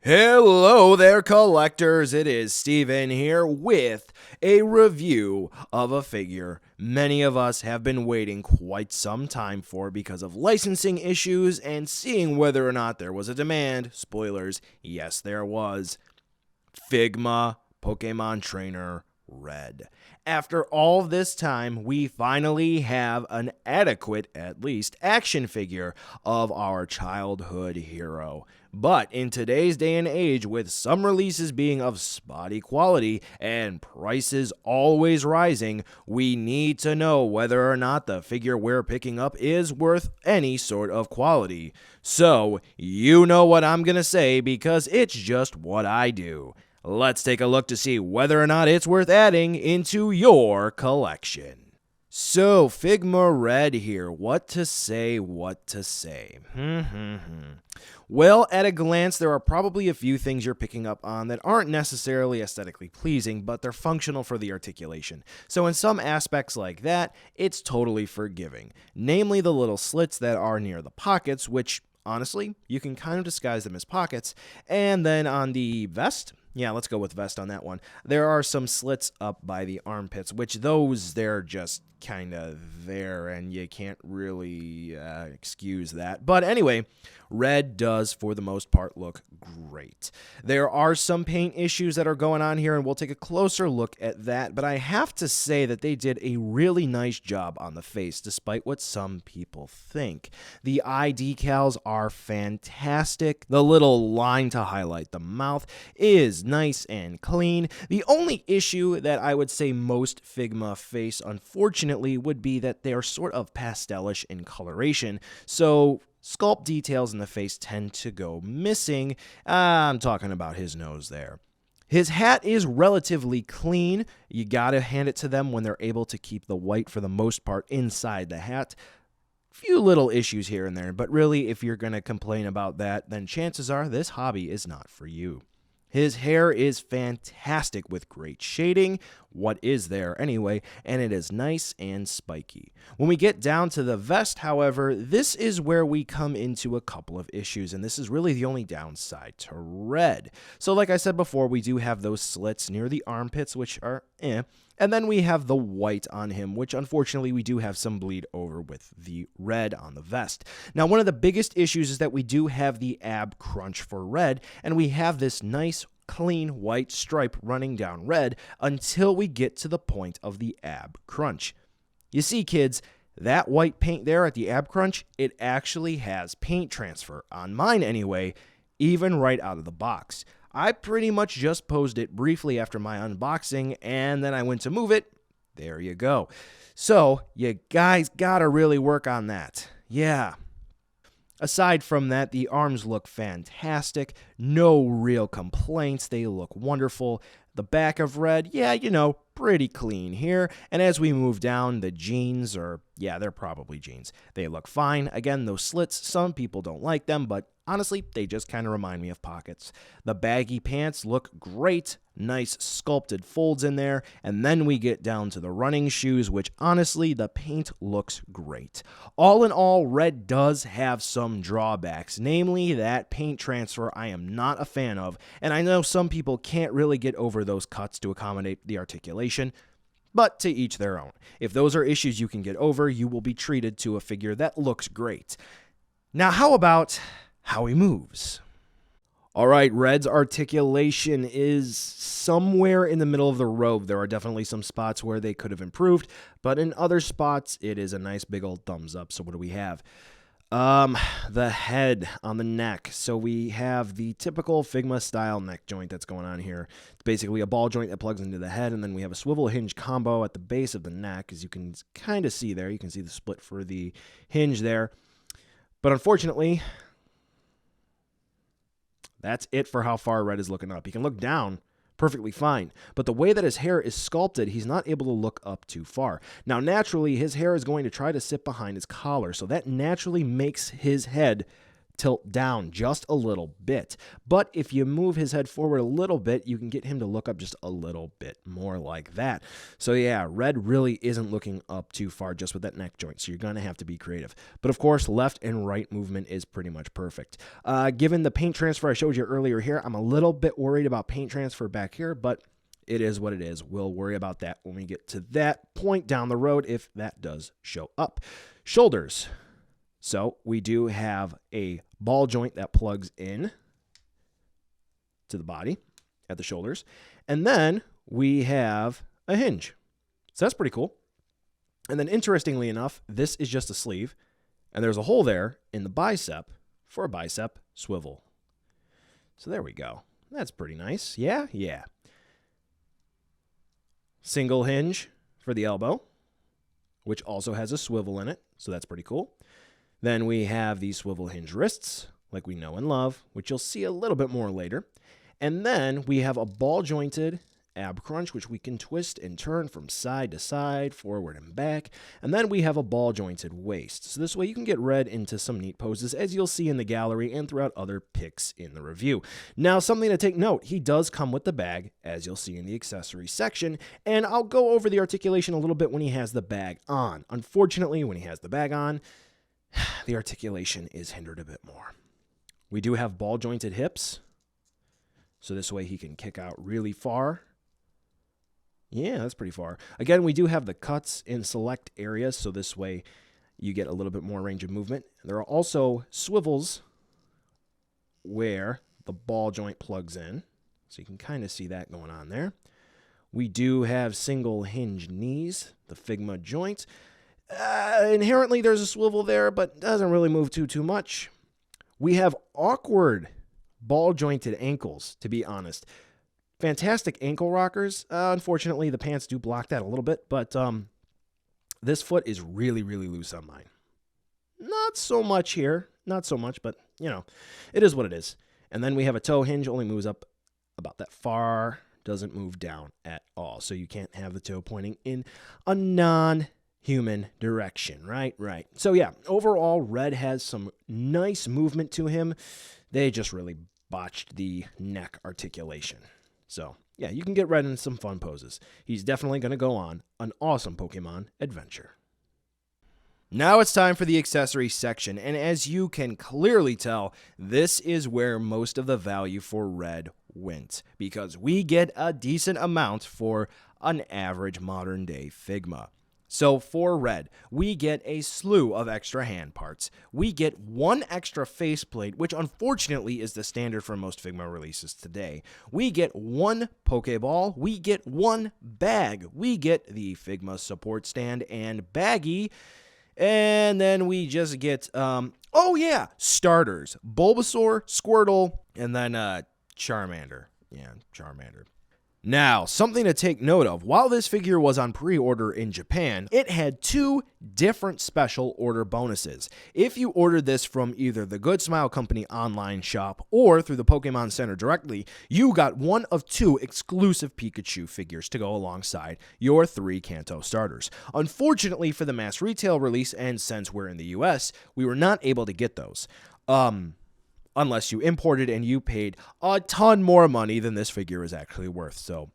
Hello there, collectors. It is Steven here with a review of a figure many of us have been waiting quite some time for because of licensing issues and seeing whether or not there was a demand. Spoilers, yes, there was. Figma Pokemon Trainer Red. After all this time, we finally have an adequate, at least, action figure of our childhood hero. But in today's day and age, with some releases being of spotty quality and prices always rising, we need to know whether or not the figure we're picking up is worth any sort of quality. So, you know what I'm gonna say because it's just what I do. Let's take a look to see whether or not it's worth adding into your collection. So, Figma Red here. What to say? Well, at a glance, there are probably a few things you're picking up on that aren't necessarily aesthetically pleasing, but they're functional for the articulation. So in some aspects like that, it's totally forgiving. Namely, the little slits that are near the pockets, which, honestly, you can kind of disguise them as pockets. And then on the vest, yeah, let's go with vest on that one. There are some slits up by the armpits, which they're just kind of there, and you can't really excuse that. But anyway, Red does, for the most part, look great. There are some paint issues that are going on here, and we'll take a closer look at that. But I have to say that they did a really nice job on the face, despite what some people think. The eye decals are fantastic. The little line to highlight the mouth is nice and clean. The only issue that I would say most Figma face, unfortunately, would be that they are sort of pastelish in coloration, so sculpt details in the face tend to go missing. I'm talking about his nose there. His hat is relatively clean. You gotta hand it to them when they're able to keep the white for the most part inside the hat. Few little issues here and there, but really, if you're gonna complain about that, then chances are this hobby is not for you. His hair is fantastic with great shading, what is there anyway, and it is nice and spiky. When we get down to the vest, however, this is where we come into a couple of issues, and this is really the only downside to Red. So like I said before, we do have those slits near the armpits, which are and then we have the white on him, which unfortunately we do have some bleed over with the red on the vest. Now, one of the biggest issues is that we do have the ab crunch for Red, and we have this nice clean white stripe running down Red until we get to the point of the ab crunch. You see, kids, that white paint there at the ab crunch, it actually has paint transfer, on mine anyway, even right out of the box. I pretty much just posed it briefly after my unboxing, and then I went to move it. There you go. So, you guys gotta really work on that. Yeah. Aside from that, the arms look fantastic. No real complaints. They look wonderful. The back of Red, yeah, pretty clean here. And as we move down, the jeans they're probably jeans. They look fine. Again, those slits, some people don't like them, but honestly, they just kind of remind me of pockets. The baggy pants look great. Nice sculpted folds in there. And then we get down to the running shoes, which honestly, the paint looks great. All in all, Red does have some drawbacks, namely that paint transfer I am not a fan of. And I know some people can't really get over those cuts to accommodate the articulation. But to each their own. If those are issues you can get over, you will be treated to a figure that looks great. Now, how about how he moves? All right, Red's articulation is somewhere in the middle of the road. There are definitely some spots where they could have improved, but in other spots, it is a nice big old thumbs up. So what do we have? The head on the neck. So we have the typical Figma style neck joint that's going on here. It's basically a ball joint that plugs into the head, and then we have a swivel hinge combo at the base of the neck, as you can kind of see there. You can see the split for the hinge there. But unfortunately, that's it for how far Red is looking up. He can look down perfectly fine, but the way that his hair is sculpted, he's not able to look up too far. Now, naturally, his hair is going to try to sit behind his collar, so that naturally makes his head tilt down just a little bit. But if you move his head forward a little bit, you can get him to look up just a little bit more like that. So yeah, Red really isn't looking up too far just with that neck joint, so you're going to have to be creative. But of course, left and right movement is pretty much perfect. Given the paint transfer I showed you earlier here, I'm a little bit worried about paint transfer back here, but it is what it is. We'll worry about that when we get to that point down the road if that does show up. Shoulders. So we do have a ball joint that plugs in to the body at the shoulders. And then we have a hinge. So that's pretty cool. And then interestingly enough, this is just a sleeve. And there's a hole there in the bicep for a bicep swivel. So there we go. That's pretty nice. Yeah, yeah. Single hinge for the elbow, which also has a swivel in it. So that's pretty cool. Then we have the swivel hinge wrists, like we know and love, which you'll see a little bit more later. And then we have a ball-jointed ab crunch, which we can twist and turn from side to side, forward and back. And then we have a ball-jointed waist. So this way you can get Red into some neat poses, as you'll see in the gallery and throughout other pics in the review. Now, something to take note, he does come with the bag, as you'll see in the accessory section, and I'll go over the articulation a little bit when he has the bag on. Unfortunately, when he has the bag on, the articulation is hindered a bit more. We do have ball-jointed hips, so this way he can kick out really far. Yeah, that's pretty far. Again, we do have the cuts in select areas, so this way you get a little bit more range of movement. There are also swivels where the ball joint plugs in, so you can kind of see that going on there. We do have single hinge knees, the Figma joint. Inherently, there's a swivel there, but doesn't really move too much. We have awkward ball-jointed ankles, to be honest. Fantastic ankle rockers. Unfortunately, the pants do block that a little bit, but this foot is really, really loose on mine. Not so much here. Not so much, but, you know, it is what it is. And then we have a toe hinge, only moves up about that far, doesn't move down at all. So you can't have the toe pointing in a non-human direction, right? Right. So yeah, overall, Red has some nice movement to him. They just really botched the neck articulation. So yeah, you can get Red in some fun poses. He's definitely going to go on an awesome Pokemon adventure. Now it's time for the accessory section, and as you can clearly tell, this is where most of the value for Red went, because we get a decent amount for an average modern day Figma. So for Red, we get a slew of extra hand parts. We get one extra faceplate, which unfortunately is the standard for most Figma releases today. We get one Pokeball. We get one bag. We get the Figma support stand and baggie. And then we just get, starters. Bulbasaur, Squirtle, and then Charmander. Yeah, Charmander. Now, something to take note of, while this figure was on pre-order in Japan, it had two different special order bonuses. If you ordered this from either the Good Smile Company online shop or through the Pokemon Center directly, you got one of two exclusive Pikachu figures to go alongside your 3 Kanto starters. Unfortunately for the mass retail release, and since we're in the US, we were not able to get those. Unless you imported and you paid a ton more money than this figure is actually worth. So,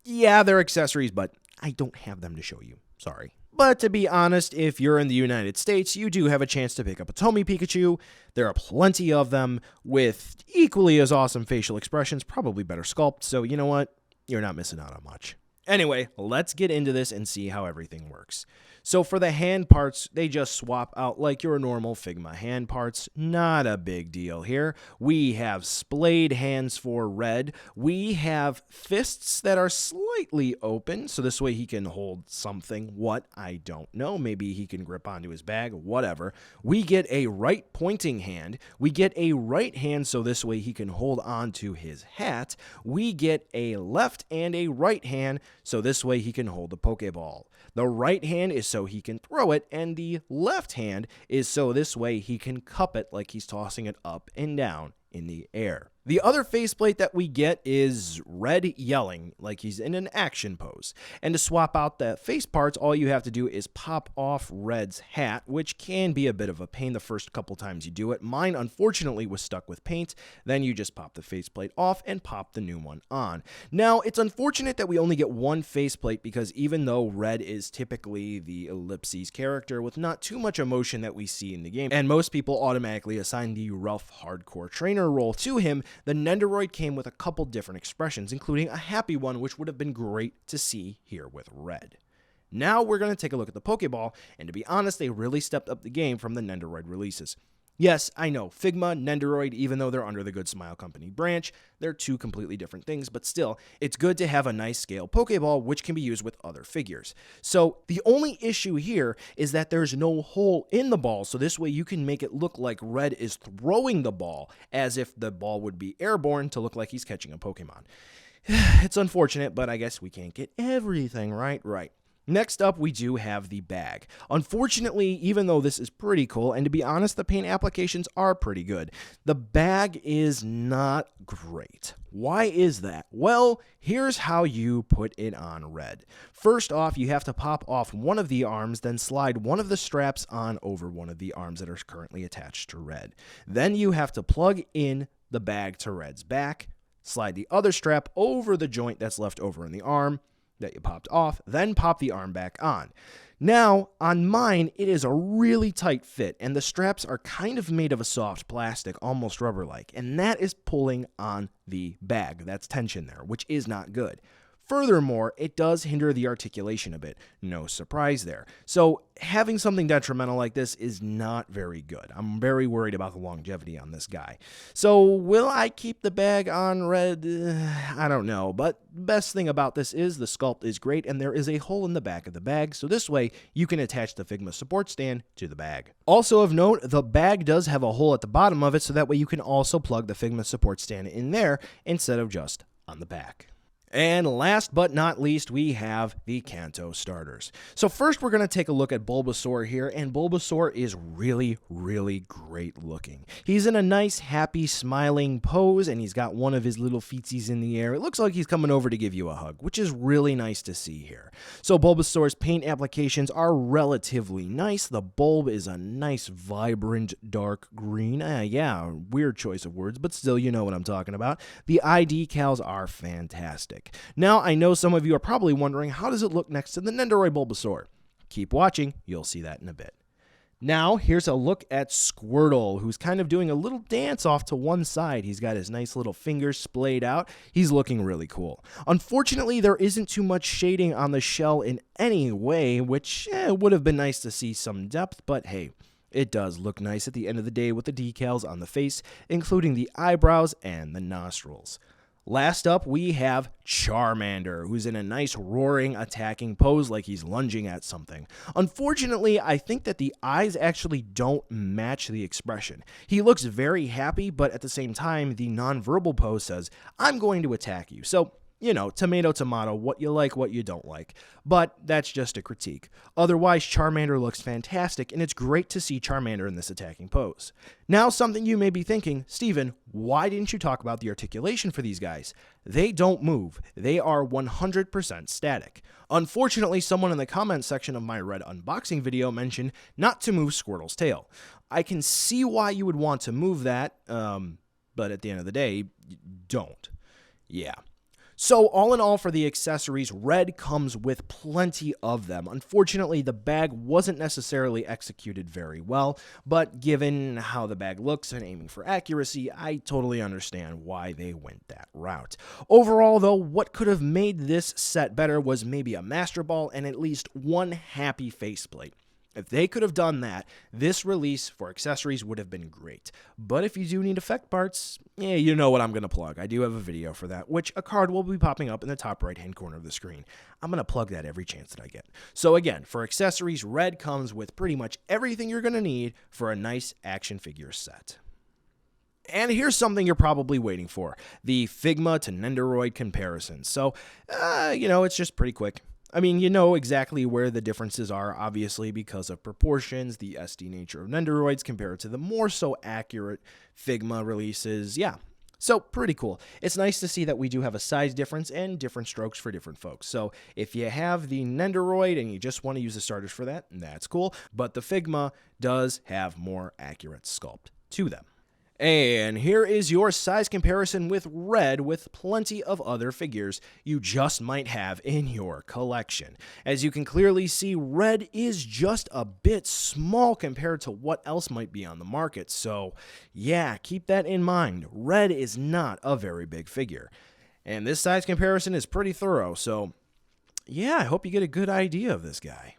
yeah, they're accessories, but I don't have them to show you. Sorry. But to be honest, if you're in the United States, you do have a chance to pick up a Tomy Pikachu. There are plenty of them with equally as awesome facial expressions, probably better sculpt. So, you know what? You're not missing out on much. Anyway, let's get into this and see how everything works. So for the hand parts, they just swap out like your normal Figma hand parts. Not a big deal here. We have splayed hands for Red. We have fists that are slightly open, so this way he can hold something. What? I don't know. Maybe he can grip onto his bag, whatever. We get a right pointing hand. We get a right hand, so this way he can hold on to his hat. We get a left and a right hand, so this way he can hold the Pokeball. The right hand is so he can throw it, and the left hand is so this way he can cup it like he's tossing it up and down in the air. The other faceplate that we get is Red yelling like he's in an action pose. And to swap out the face parts, all you have to do is pop off Red's hat, which can be a bit of a pain the first couple times you do it. Mine, unfortunately, was stuck with paint. Then you just pop the faceplate off and pop the new one on. Now, it's unfortunate that we only get one faceplate because even though Red is typically the ellipses character with not too much emotion that we see in the game, and most people automatically assign the rough, hardcore trainer role to him, the Nendoroid came with a couple different expressions, including a happy one, which would have been great to see here with Red. Now we're going to take a look at the Pokeball, and to be honest, they really stepped up the game from the Nendoroid releases. Yes, I know, Figma, Nendoroid, even though they're under the Good Smile Company branch, they're two completely different things, but still, it's good to have a nice scale Pokeball which can be used with other figures. So the only issue here is that there's no hole in the ball, so this way you can make it look like Red is throwing the ball as if the ball would be airborne to look like he's catching a Pokemon. It's unfortunate, but I guess we can't get everything right. Next up, we do have the bag. Unfortunately, even though this is pretty cool, and to be honest, the paint applications are pretty good, the bag is not great. Why is that? Well, here's how you put it on Red. First off, you have to pop off one of the arms, then slide one of the straps on over one of the arms that are currently attached to Red. Then you have to plug in the bag to Red's back, slide the other strap over the joint that's left over in the arm that you popped off, then pop the arm back on. Now, on mine, it is a really tight fit, and the straps are kind of made of a soft plastic, almost rubber-like, and that is pulling on the bag. That's tension there, which is not good. Furthermore, it does hinder the articulation a bit. No surprise there. So having something detrimental like this is not very good. I'm very worried about the longevity on this guy. So will I keep the bag on Red? I don't know. But best thing about this is the sculpt is great and there is a hole in the back of the bag. So this way you can attach the Figma support stand to the bag. Also of note, the bag does have a hole at the bottom of it so that way you can also plug the Figma support stand in there instead of just on the back. And last but not least, we have the Kanto starters. So first we're going to take a look at Bulbasaur here, and Bulbasaur is really, really great looking. He's in a nice, happy, smiling pose, and he's got one of his little feetsies in the air. It looks like he's coming over to give you a hug, which is really nice to see here. So Bulbasaur's paint applications are relatively nice. The bulb is a nice, vibrant, dark green. Yeah, weird choice of words, but still, you know what I'm talking about. The eye decals are fantastic. Now, I know some of you are probably wondering, how does it look next to the Nendoroid Bulbasaur? Keep watching, you'll see that in a bit. Now, here's a look at Squirtle, who's kind of doing a little dance off to one side. He's got his nice little fingers splayed out. He's looking really cool. Unfortunately, there isn't too much shading on the shell in any way, which would have been nice to see some depth, but hey, it does look nice at the end of the day with the decals on the face, including the eyebrows and the nostrils. Last up, we have Charmander, who's in a nice roaring attacking pose like he's lunging at something. Unfortunately, I think that the eyes actually don't match the expression. He looks very happy, but at the same time, the nonverbal pose says, I'm going to attack you. So, you know, tomato, tomato, what you like, what you don't like. But that's just a critique. Otherwise, Charmander looks fantastic, and it's great to see Charmander in this attacking pose. Now, something you may be thinking, Steven, why didn't you talk about the articulation for these guys? They don't move. They are 100% static. Unfortunately, someone in the comments section of my Red unboxing video mentioned not to move Squirtle's tail. I can see why you would want to move that, but at the end of the day, don't. Yeah. So all in all for the accessories, Red comes with plenty of them. Unfortunately, the bag wasn't necessarily executed very well, but given how the bag looks and aiming for accuracy, I totally understand why they went that route. Overall, though, what could have made this set better was maybe a Master Ball and at least one happy faceplate. If they could have done that, this release for accessories would have been great. But if you do need effect parts, you know what I'm going to plug. I do have a video for that, which a card will be popping up in the top right-hand corner of the screen. I'm going to plug that every chance that I get. So again, for accessories, Red comes with pretty much everything you're going to need for a nice action figure set. And here's something you're probably waiting for, the Figma to Nendoroid comparison. So, it's just pretty quick. I mean, you know exactly where the differences are, obviously, because of proportions, the SD nature of Nendoroids compared to the more so accurate Figma releases. Yeah. So, pretty cool. It's nice to see that we do have a size difference and different strokes for different folks. So, if you have the Nendoroid and you just want to use the starters for that, that's cool. But the Figma does have more accurate sculpt to them. And here is your size comparison with Red, with plenty of other figures you just might have in your collection. As you can clearly see, Red is just a bit small compared to what else might be on the market. So yeah, keep that in mind. Red is not a very big figure. And this size comparison is pretty thorough. So yeah, I hope you get a good idea of this guy.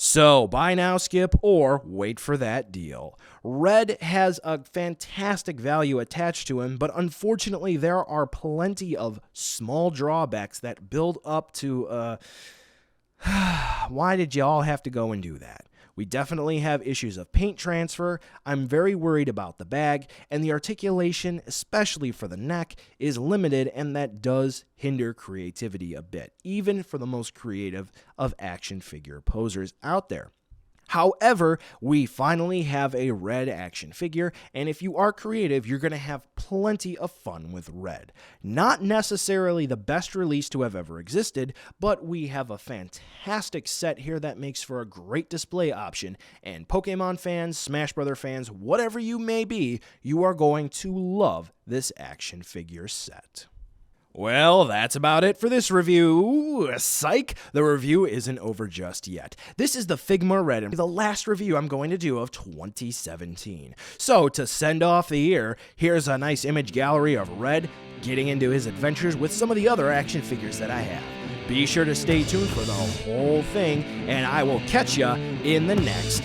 So, buy now, skip, or wait for that deal. Red has a fantastic value attached to him, but unfortunately there are plenty of small drawbacks that build up to, why did y'all have to go and do that? We definitely have issues of paint transfer. I'm very worried about the bag, and the articulation, especially for the neck, is limited, and that does hinder creativity a bit, even for the most creative of action figure posers out there. However, we finally have a Red action figure, and if you are creative, you're going to have plenty of fun with Red. Not necessarily the best release to have ever existed, but we have a fantastic set here that makes for a great display option, and Pokemon fans, Smash Bros. Fans, whatever you may be, you are going to love this action figure set. Well, that's about it for this review. Psych! The review isn't over just yet. This is the Figma Red, and the last review I'm going to do of 2017. So, to send off the year, here's a nice image gallery of Red getting into his adventures with some of the other action figures that I have. Be sure to stay tuned for the whole thing, and I will catch ya in the next